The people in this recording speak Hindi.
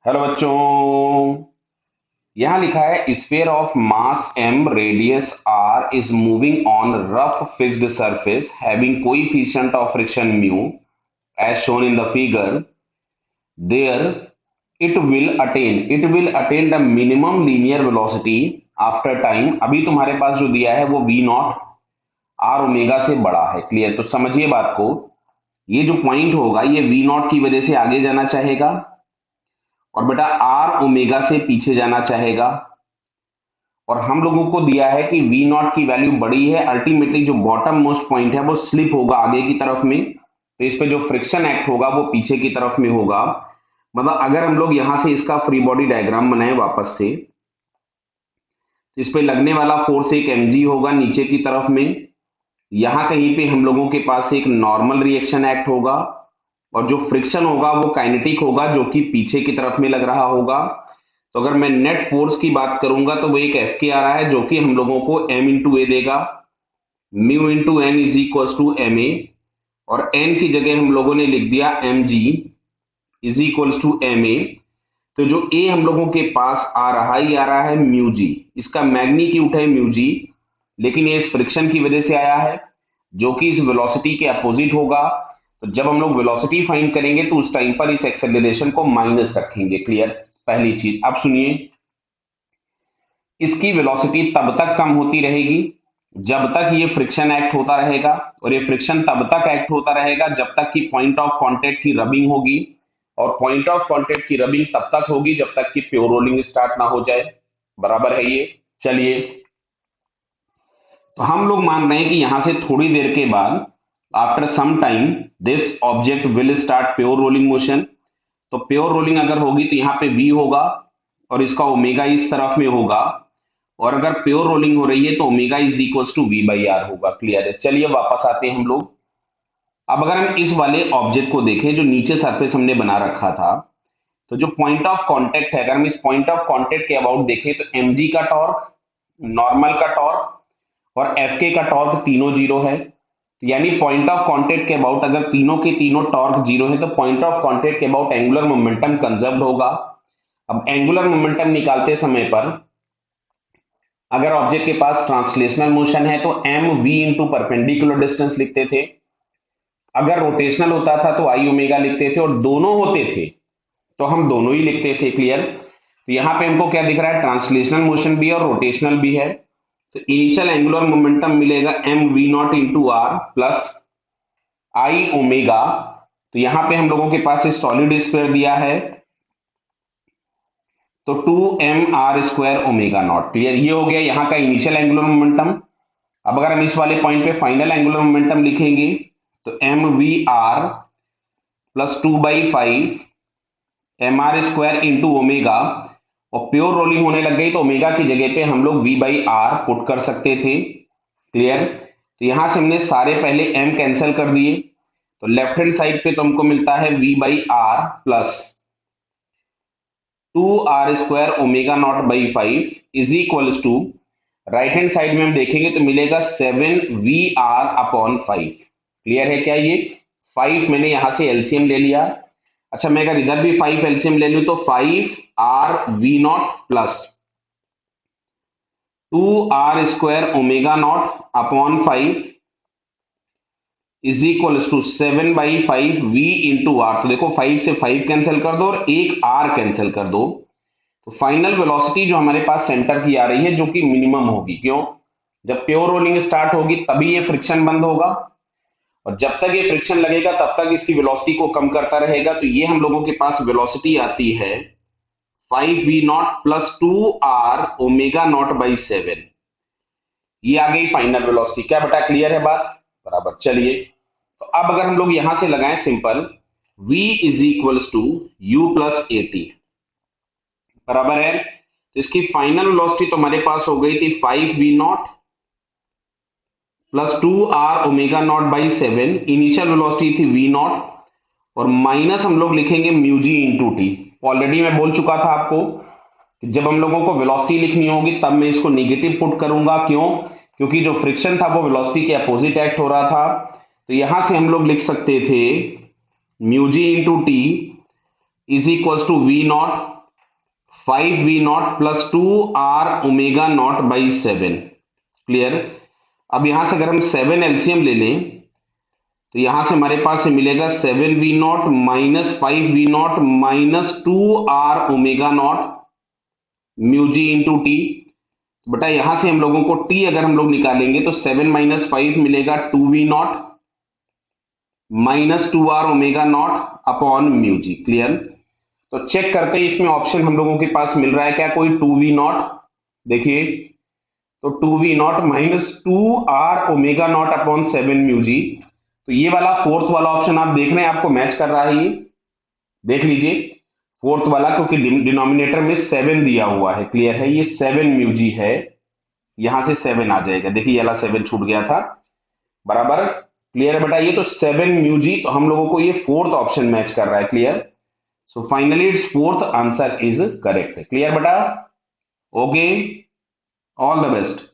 हेलो बच्चों। यहाँ लिखा है sphere of mass m radius r is moving on rough fixed surface having coefficient of friction mu as shown in the figure there it will attain the minimum linear velocity after time. अभी तुम्हारे पास जो दिया है वो v नॉट r ओमेगा से बड़ा है। क्लियर? तो समझिए बात को। ये जो पॉइंट होगा ये v नॉट की वजह से आगे जाना चाहेगा और बेटा r ओमेगा से पीछे जाना चाहेगा। और हम लोगों को दिया है कि वी नॉट की वैल्यू बड़ी है, अल्टीमेटली जो बॉटम मोस्ट पॉइंट है वो स्लिप होगा आगे की तरफ में, तो इस पे जो फ्रिक्शन एक्ट होगा वो पीछे की तरफ में होगा। मतलब अगर हम लोग यहां से इसका फ्री बॉडी डायग्राम बनाए वापस से, तो इस पे लगने वाला फोर्स एक mg होगा नीचे की तरफ में। यहाँ कहीं पे हम लोगों के पास एक नॉर्मल रिएक्शन एक्ट होगा और जो फ्रिक्शन होगा वो काइनेटिक होगा जो कि पीछे की तरफ में लग रहा होगा। तो अगर मैं नेट फोर्स की बात करूंगा तो वो एक एफ के आ रहा है जो कि हम लोगों को m इंटू ए देगा। Mu into N is equal to M A और n की जगह हम लोगों ने लिख दिया M G is equal to M A. तो जो a हम लोगों के पास आ रहा है ये आ रहा है म्यू जी, इसका मैग्नीट्यूड है म्यू जी, लेकिन ये इस फ्रिक्शन की वजह से आया है जो कि इस वेलोसिटी के अपोजिट होगा। तो जब हम लोग वेलोसिटी फाइंड करेंगे तो उस टाइम पर इस एक्सेलरेशन को माइनस रखेंगे। क्लियर? पहली चीज। अब सुनिए, इसकी वेलोसिटी तब तक कम होती रहेगी जब तक ये फ्रिक्शन एक्ट होता रहेगा, और ये फ्रिक्शन तब तक एक्ट होता रहेगा जब तक कि पॉइंट ऑफ कांटेक्ट की रबिंग होगी, और पॉइंट ऑफ कांटेक्ट की रबिंग तब तक होगी जब तक कि प्योर रोलिंग स्टार्ट ना हो जाए। बराबर है ये? चलिए, तो हम लोग मान रहे हैं कि यहां से थोड़ी देर के बाद after some time this object will start pure rolling motion. तो प्योर रोलिंग अगर होगी तो यहाँ पे v होगा और इसका ओमेगा इस तरफ में होगा, और अगर प्योर रोलिंग हो रही है तो omega is equal to V by R होगा। क्लियर है? चलिए वापस आते हैं हम लोग। अब अगर हम इस वाले ऑब्जेक्ट को देखें जो नीचे सरफेस हमने बना रखा था, तो जो पॉइंट ऑफ कांटेक्ट है, अगर हम इस पॉइंट ऑफ कांटेक्ट के अबाउट देखें तो mg का टॉर्क, नॉर्मल का टॉर्क और fk का टॉर्क तीनों जीरो है। यानी पॉइंट ऑफ कांटेक्ट के अबाउट अगर तीनों के तीनों टॉर्क जीरो है तो पॉइंट ऑफ कांटेक्ट के अबाउट एंगुलर मोमेंटम कंजर्व्ड होगा। अब एंगुलर मोमेंटम निकालते समय पर अगर ऑब्जेक्ट के पास ट्रांसलेशनल मोशन है तो M V into perpendicular distance लिखते थे, अगर रोटेशनल होता था तो आई ओमेगा लिखते थे, और दोनों होते थे तो हम दोनों ही लिखते थे। क्लियर? तो यहाँ पे हमको क्या दिख रहा है? ट्रांसलेशनल मोशन भी है और रोटेशनल भी है। तो इनिशियल एंगुलर मोमेंटम मिलेगा M V naught into R plus I omega. तो यहाँ पे हम लोगों के पास सॉलिड स्क्वायर दिया है तो 2mr² ओमेगा नॉट। क्लियर? ये हो गया यहाँ का इनिशियल एंगुलर मोमेंटम। अब अगर हम इस वाले पॉइंट पे फाइनल एंगुलर मोमेंटम लिखेंगे तो M V R plus 2/5 mr² into omega, और प्योर रोलिंग होने लग गई तो ओमेगा की जगह पे हम लोग v बाई आर पुट कर सकते थे। क्लियर? तो यहां से हमने सारे पहले m कैंसिल कर दिए, तो लेफ्ट हैंड साइड पे तो हमको मिलता है v by R plus 2r² omega naught by 5 is equals to, right hand side में हम देखेंगे तो मिलेगा 7vr/5। क्लियर है क्या? ये 5 मैंने यहां से एलसीएम ले लिया। अच्छा, मैं अगर इधर भी 5 एलसीएम ले लूं तो 5r/v0 plus 2r² omega naught upon 5 is equal to 7/5 v into R. तो देखो 5 से 5 कैंसिल कर दो और एक r कैंसिल कर दो, तो फाइनल वेलोसिटी जो हमारे पास सेंटर की आ रही है जो कि मिनिमम होगी। क्यों? जब प्योर रोलिंग स्टार्ट होगी तभी ये फ्रिक्शन बंद होगा, और जब तक ये फ्रिक्शन लगेगा तब तक इसकी वेलोसिटी को कम करता रहेगा। तो ये हम लोगों के पास वेलोसिटी आती है 5v0 plus 2r omega naught by 7। ये आ गई फाइनल वेलोसिटी। क्या बेटा क्लियर है बात? बराबर। चलिए, तो अब अगर हम लोग यहां से लगाएं simple, v is equal to u plus A T, बराबर है। तो इसकी फाइनल वेलोसिटी तो हमारे पास हो गई थी 5v0 plus 2r omega naught by 7। Initial velocity थी v नॉट, और माइनस हम लोग लिखेंगे mu G into T. Already मैं बोल चुका था आपको कि जब हम लोगों को वेलोसिटी लिखनी होगी तब मैं इसको निगेटिव पुट करूंगा। क्यों? क्योंकि जो फ्रिक्शन था वो वेलोसिटी के अपोजिट एक्ट हो रहा था। तो यहां से हम लोग लिख सकते थे mu ji into T is equal to V naught 5v0 plus 2r⍵0/7। Clear. अब यहां से अगर हम 7 एलसीएम ले लें तो यहां से हमारे पास मिलेगा 7v0 minus 5v0 minus 2r⍵0 mu जी इंटू टी। बेटा यहां से हम लोगों को टी अगर हम लोग निकालेंगे तो 7 माइनस 5 मिलेगा 2v0 minus 2r⍵0 upon mu g. Clear. तो चेक करते हैं इसमें ऑप्शन हम लोगों के पास मिल रहा है क्या कोई 2v0। देखिए तो 2v0 minus 2r⍵0 upon 7 mu G. तो ये वाला फोर्थ वाला ऑप्शन आप देख रहे हैं आपको मैच कर रहा है, ये देख लीजिए फोर्थ वाला, क्योंकि डिनोमिनेटर में 7 दिया हुआ है। क्लियर है, ये 7 म्यू जी है, यहां से 7 आ जाएगा। देखिए ये वाला 7 छूट गया था, बराबर। क्लियर है बेटा, ये तो 7 म्यू जी, तो हम लोगों को ये फोर्थ ऑप्शन मैच कर रहा है। Clear. So finally it's fourth answer is correct. Clear बेटा, ओके, ऑल द बेस्ट।